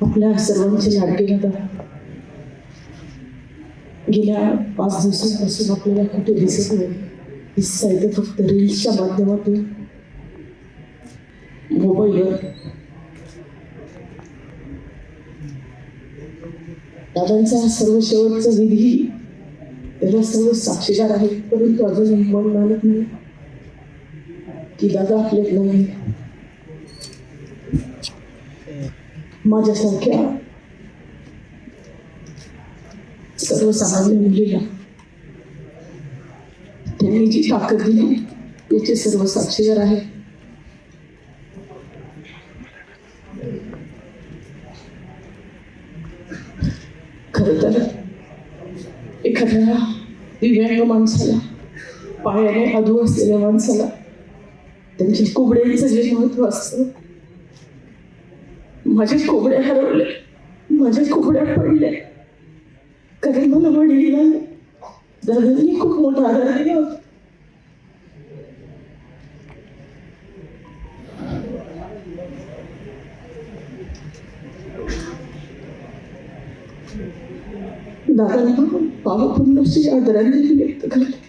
आपल्या सर्वांचे लाडके दादा गेल्या 5 दिवसांपासून आपल्याला कुठे दिसत नाही. दिसत आहे फक्त रील्सच्या माध्यमातून, मोबाईलवर. दादांचा हा सर्व शेवटचा विधी, त्याला सर्व साक्षीदार आहेत, परंतु अजून मन मानत नाही की दादा आपल्यात नाही. माझ्यासारख्या सर्वसामान्य मुलीला त्यांनी जी ताकद दिली त्याचे सर्व साक्षीदार आहेत. खरं तर एखाद्या दिव्यांग माणसाला, पायाने अधू असलेल्या माणसाला त्यांच्या कोबड्यांचं जे महत्व असतं, माझ्या कोबड्या हरवल्या, माझ्या कोबड्या पडल्या, कारण मला वडिलांनी दादांनी खूप मोठा आधार दिला होता. दादांना पावपूर्ण अशी आदरांजली व्यक्त करते.